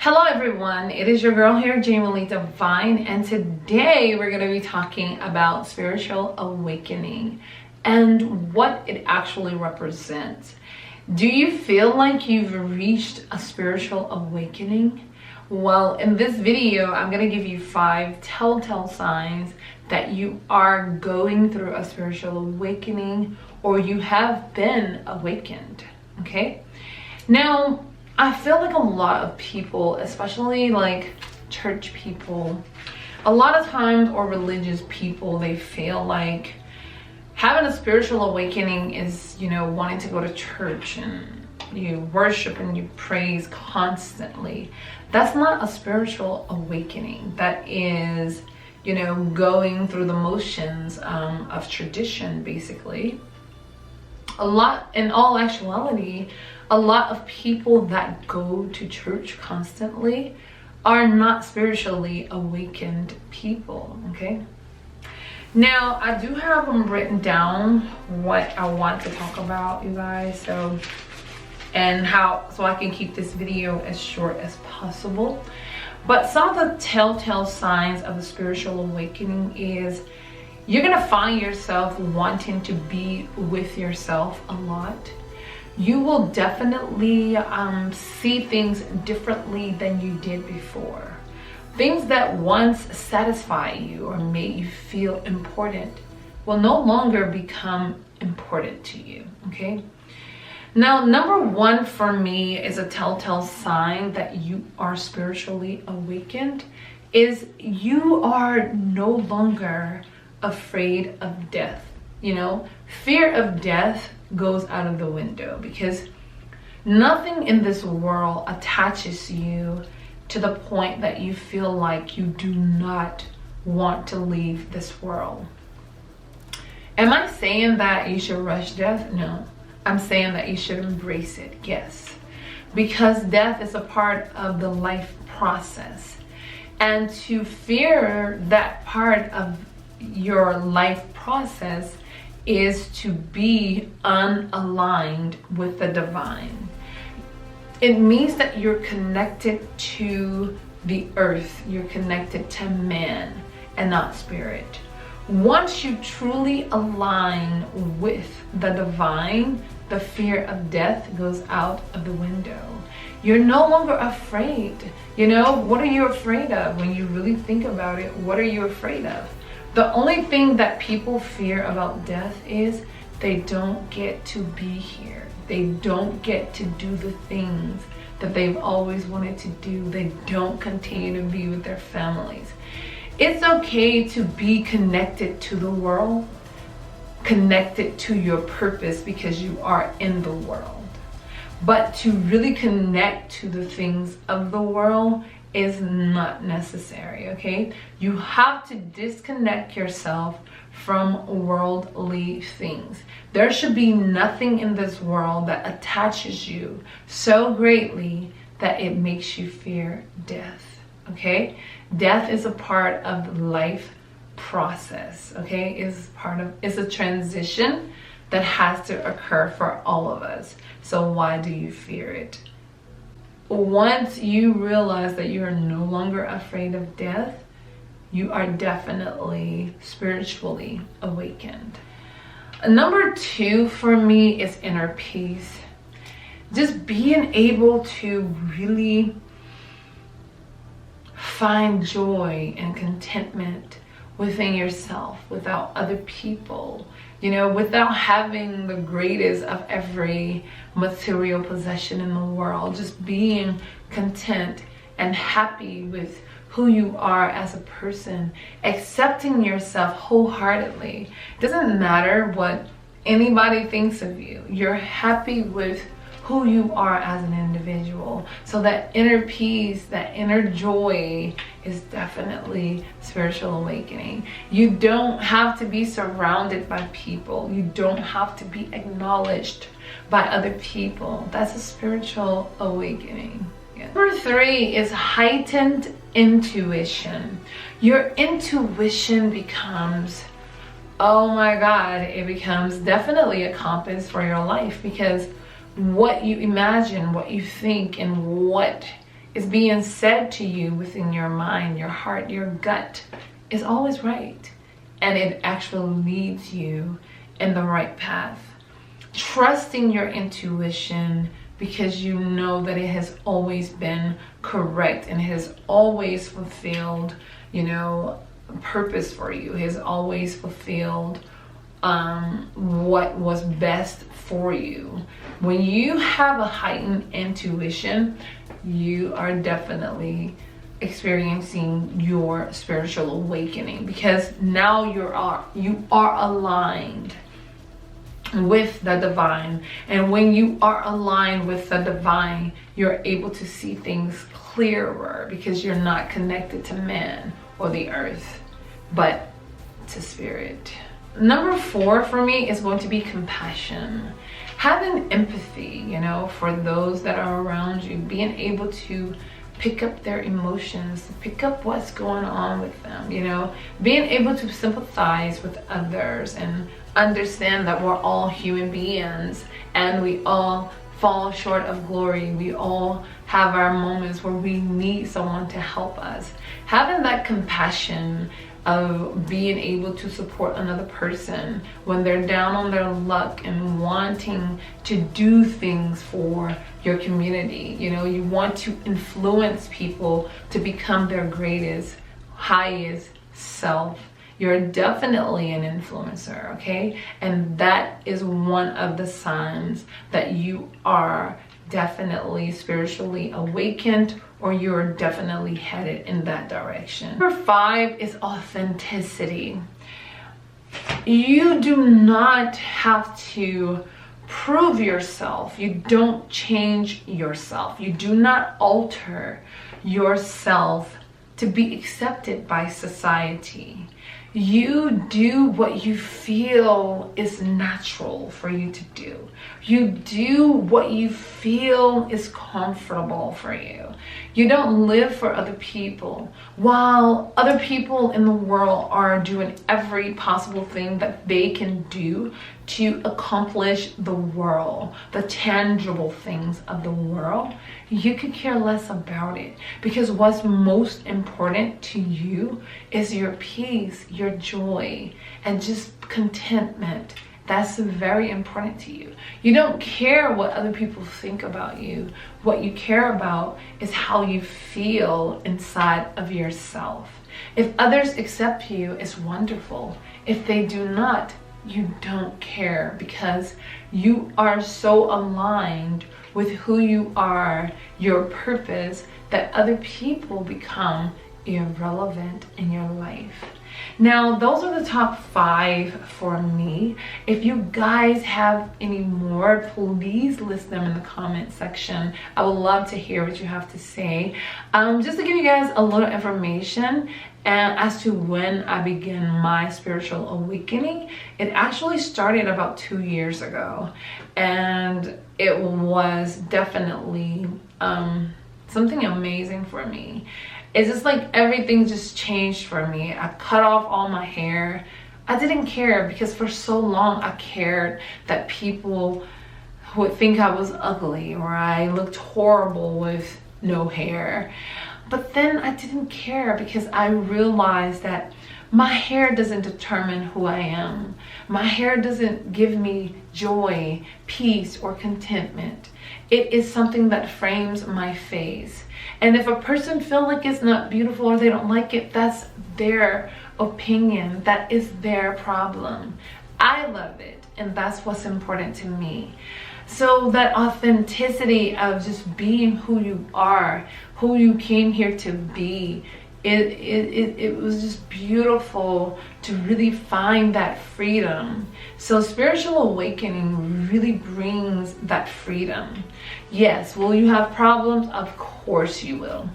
Hello everyone, it is your girl here, GenuinelyDivine, and today we're going to be talking about spiritual awakening and what it actually represents. Do you feel like you've reached a spiritual awakening? Well, in this video, I'm going to give you 5 telltale signs that you are going through a spiritual awakening or you have been awakened, okay? Now, I feel like a lot of people, especially like church people, a lot of times, or religious people, they feel like having a spiritual awakening is, wanting to go to church and you worship and you praise constantly. That's not a spiritual awakening. That is, going through the motions of tradition, basically. In all actuality, a lot of people that go to church constantly are not spiritually awakened people, okay? Now, I do have them written down what I want to talk about, you guys, so I can keep this video as short as possible. But some of the telltale signs of a spiritual awakening is you're gonna find yourself wanting to be with yourself a lot. You will definitely see things differently than you did before. Things that once satisfy you or made you feel important will no longer become important to you, okay? Now, number 1 for me is a telltale sign that you are spiritually awakened is you are no longer afraid of death. Fear of death goes out of the window because nothing in this world attaches you to the point that you feel like you do not want to leave this world. Am I saying that you should rush death? No. I'm saying that you should embrace it, yes. Because death is a part of the life process. And to fear that part of your life process is to be unaligned with the divine. It means that you're connected to the earth, you're connected to man and not spirit. Once you truly align with the divine, the fear of death goes out of the window. You're no longer afraid. What are you afraid of? When you really think about it, what are you afraid of? The only thing that people fear about death is they don't get to be here. They don't get to do the things that they've always wanted to do. They don't continue to be with their families. It's okay to be connected to the world, connected to your purpose because you are in the world. But to really connect to the things of the world is not necessary, okay? You have to disconnect yourself from worldly things. There should be nothing in this world that attaches you so greatly that it makes you fear death, okay? Death is a part of the life process, okay? It's a transition that has to occur for all of us. So why do you fear it? Once you realize that you are no longer afraid of death, you are definitely spiritually awakened. Number 2 for me is inner peace. Just being able to really find joy and contentment within yourself, without other people, without having the greatest of every material possession in the world, just being content and happy with who you are as a person, accepting yourself wholeheartedly. It doesn't matter what anybody thinks of you. You're happy with who you are as an individual. So that inner peace, that inner joy is definitely spiritual awakening. You don't have to be surrounded by people. You don't have to be acknowledged by other people. That's a spiritual awakening. Yeah. Number 3 is heightened intuition. Your intuition becomes, oh my God, it becomes definitely a compass for your life, because what you imagine, what you think, and what is being said to you within your mind, your heart, your gut is always right. And it actually leads you in the right path. Trusting your intuition because you know that it has always been correct and has always fulfilled, you know, purpose for you, has always fulfilled what was best for you. When you have a heightened intuition, you are definitely experiencing your spiritual awakening, because now you are aligned with the divine. And when you are aligned with the divine, you're able to see things clearer, because you're not connected to man or the earth, but to spirit. Number 4 for me is going to be compassion. Having empathy, you know, for those that are around you, being able to pick up their emotions, pick up what's going on with them, you know, being able to sympathize with others and understand that we're all human beings and we all fall short of glory. We all have our moments where we need someone to help us. Having that compassion of being able to support another person when they're down on their luck and wanting to do things for your community. You know, you want to influence people to become their greatest, highest self. You're definitely an influencer, okay? And that is one of the signs that you are definitely spiritually awakened, or you're definitely headed in that direction. Number 5 is authenticity. You do not have to prove yourself. You don't change yourself. You do not alter yourself to be accepted by society. You do what you feel is natural for you to do. You do what you feel is comfortable for you. You don't live for other people. While other people in the world are doing every possible thing that they can do to accomplish the world, the tangible things of the world, you could care less about it, because what's most important to you is your peace, your joy, and just contentment. That's very important to you. You don't care what other people think about you. What you care about is how you feel inside of yourself. If others accept you, it's wonderful. If they do not, you don't care, because you are so aligned with who you are, your purpose, that other people become irrelevant in your life. Now, those are the top 5 for me. If you guys have any more, please list them in the comment section. I would love to hear what you have to say. Just to give you guys a little information and as to when I began my spiritual awakening, it actually started about 2 years ago, and it was definitely something amazing for me. It's just like everything just changed for me. I cut off all my hair. I didn't care, because for so long I cared that people would think I was ugly or I looked horrible with no hair. But then I didn't care, because I realized that my hair doesn't determine who I am. My hair doesn't give me joy, peace, or contentment. It is something that frames my face. And if a person feels like it's not beautiful or they don't like it, that's their opinion. That is their problem. I love it, and that's what's important to me. So that authenticity of just being who you are, who you came here to be, it was just beautiful to really find that freedom. So spiritual awakening really brings that freedom. Yes, will you have problems? Of course you will.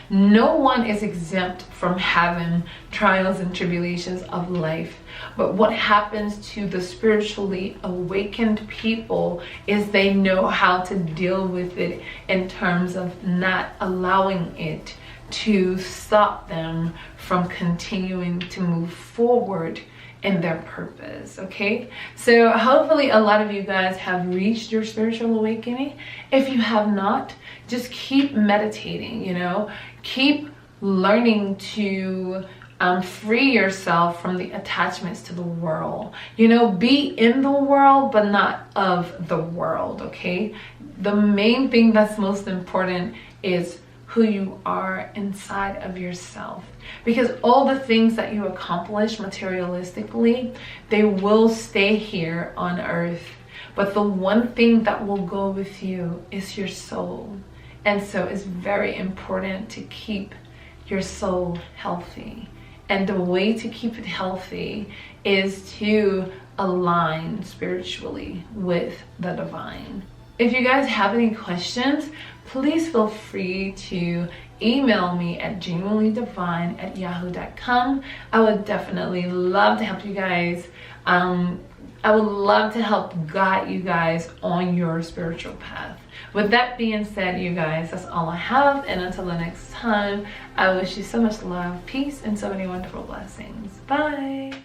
No one is exempt from having trials and tribulations of life. But what happens to the spiritually awakened people is they know how to deal with it in terms of not allowing it to stop them from continuing to move forward in their purpose. Okay, so hopefully a lot of you guys have reached your spiritual awakening. If you have not, just keep meditating, you know, keep learning to free yourself from the attachments to the world. You know, be in the world, but not of the world, okay? The main thing that's most important is who you are inside of yourself. Because all the things that you accomplish materialistically, they will stay here on earth. But the one thing that will go with you is your soul. And so it's very important to keep your soul healthy. And the way to keep it healthy is to align spiritually with the divine. If you guys have any questions, please feel free to email me at GenuinelyDivine@yahoo.com. I would definitely love to help you guys. I would love to help guide you guys on your spiritual path. With that being said, you guys, that's all I have. And until the next time, I wish you so much love, peace, and so many wonderful blessings. Bye.